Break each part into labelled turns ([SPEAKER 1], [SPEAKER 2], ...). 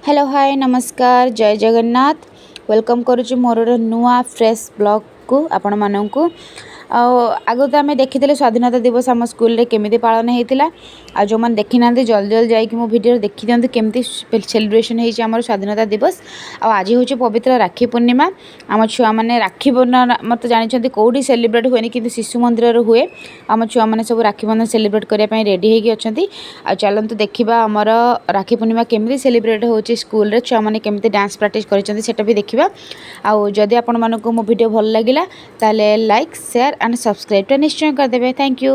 [SPEAKER 1] Hello hi नमस्कार जय Jagannath welcome करुच्ची मोर नुआ फ्रेश ब्लॉग को आपण मानू आगु तो आम देखी स्वाधीनता दिवस आम स्कूल केमी पालन होता आ जो मैंने देखी ना जल्दी जल्दी जाकि मो भिडियो देखी दिखाते केमती सेलिब्रेशन होम स्वाधीनता दिवस आज हूँ पवित्र राखी पूर्णिमा आम छुआ मैंने राखी बंधन मत जानते कौटी सेलिब्रेट हुए कि शिशु मंदिर हुए आम छुआ मैंने सब राखी बंधन सेलिब्रेट करने रेडी होती चलतु देखा आमर राखी पूर्णिमा केमी सेलिब्रेट हो स्कूल छुआ मैंने केमी डांस प्राक्ट कर भी देखा आदि आपण मानक मो भिडियो भल लगिला ताले लाइक शेयर एंड सब्सक्राइब निश्चय करदे थैंक यू।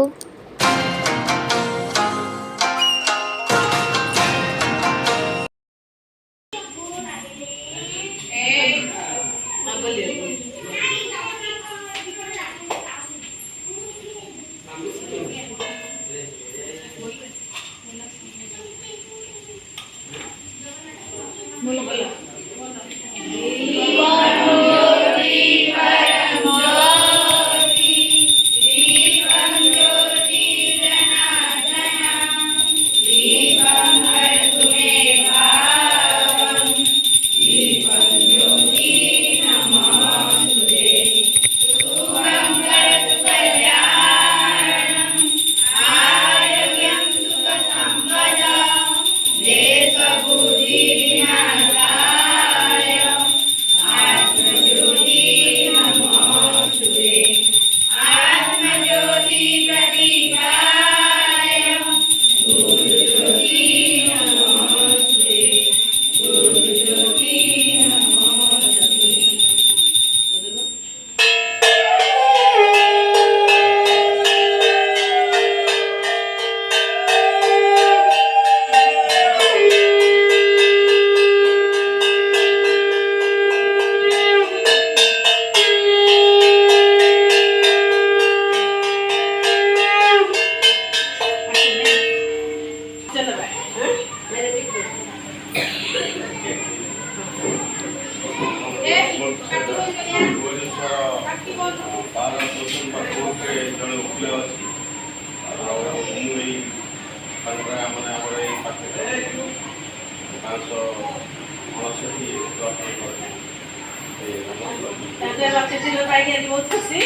[SPEAKER 2] बहुत खुशी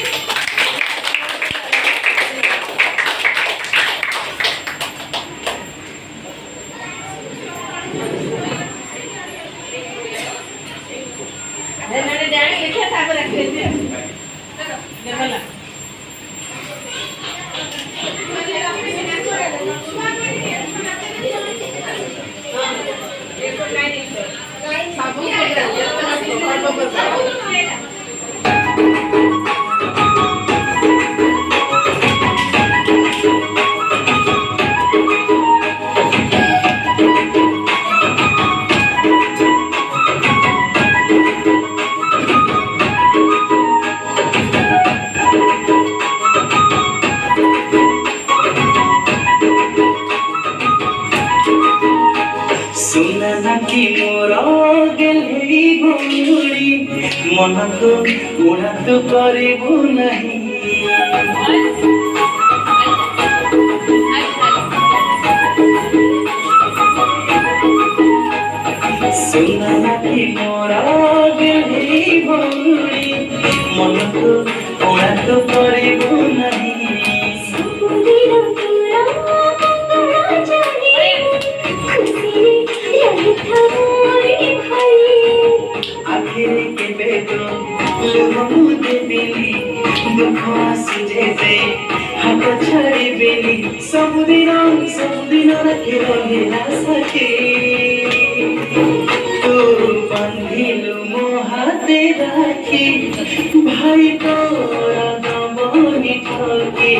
[SPEAKER 2] मन को उड़ा तो करिबू नहीं सुना कि मोरा गली बोली मन को उड़ा तो करिबू नहीं सबुदिन रखे रहिला सखी तू बंधिलु मो हाथे राखी भाई तोरा दमनी ठकी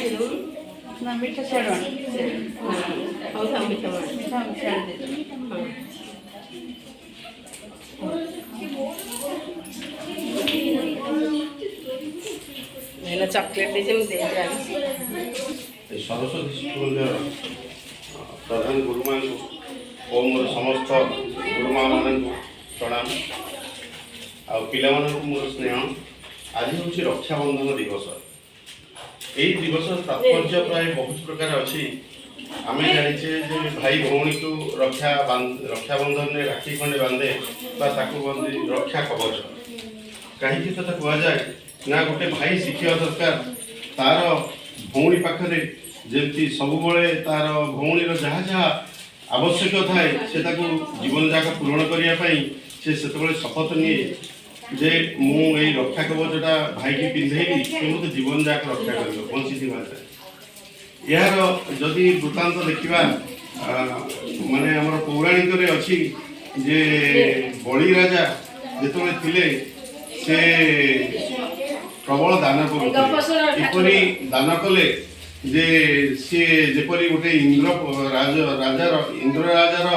[SPEAKER 3] ନା ମିଠା ଛାଡ଼
[SPEAKER 4] ହଉ ଥାଉ ମିଠା ବଡ଼
[SPEAKER 3] ମିଠା ଛାଡ଼ି ଦେବି
[SPEAKER 4] ହେଲା ଚକଲେଟ୍ ଦେଇଛି ମୁଁ ଦେଇଛି ଆଗ
[SPEAKER 5] এই সরস্বতী স্কুলের প্রধান গুরুমা ও মোর সমস্ত গুরুমা মানুষ প্রণাম আপিলাମାନଙ୍କୁ ମୋର ସ୍ନେହ ଆଜି ହେଉଛି ରକ୍ଷାବନ୍ଧନ ଦିବସ। ଏହି ଦିବସର ତାତ୍ପର୍ଯ୍ୟ ପ୍ରାୟ ବହୁତ ପ୍ରକାର ଅଛି। ଆମେ ଜାଣିଛେ ଯେ ଭାଇ ଭଉଣୀକୁ ରକ୍ଷାବନ୍ଧନରେ ରାକ୍ଷୀ ଖଣ୍ଡେ ବାନ୍ଧେ ବା ତାକୁ ବନ୍ଧି ରକ୍ଷା କବଚ। କାହିଁକି କଥା କୁହାଯାଏ ନା ଗୋଟେ ଭାଇ ଶିଖିବା ଦରକାର ତାର ଭଉଣୀ ପାଖରେ ଯେମିତି ସବୁବେଳେ ତାର ଭଉଣୀର ଯାହା ଯାହା ଆବଶ୍ୟକ ଥାଏ ସେ ତାକୁ ଜୀବନ ଯାକ ପୂରଣ କରିବା ପାଇଁ ସେ ସେତେବେଳେ ଶପଥ ନିଏ ଯେ ମୁଁ ଏଇ ରକ୍ଷା କବଚଟା ଭାଇକି ପିନ୍ଧେଇଲି ସେ ମୋତେ ଜୀବନ ଯାକ ରକ୍ଷା କରିବ ବଞ୍ଚିଥିବା ଯାଏ। ଏହାର ଯଦି ବୃତ୍ତାନ୍ତ ଦେଖିବା ମାନେ ଆମର ପୌରାଣିକରେ ଅଛି ଯେ ବଳି ରାଜା ଯେତେବେଳେ ଥିଲେ ସେ ପ୍ରବଳ ଦାନ କରୁଥିଲେ। ଏପରି ଦାନ କଲେ ଯେ ସିଏ ଯେପରି ଗୋଟେ ଇନ୍ଦ୍ର ରାଜାର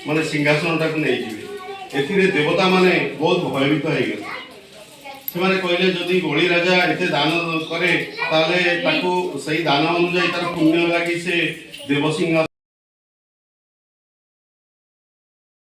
[SPEAKER 5] ମାନେ ସିଂହାସନଟାକୁ ନେଇଯିବେ। ଏଥିରେ ଦେବତାମାନେ ବହୁତ ଭୟଭୀତ ହେଇଗଲେ। ସେମାନେ କହିଲେ ଯଦି ବଳି ରାଜା ଏତେ ଦାନ କରେ ତାହେଲେ ତାକୁ ସେଇ ଦାନ ଅନୁଯାୟୀ ତାର ପୁଣ୍ୟ ଲାଗି ସେ ଦେବସିଂହାସନ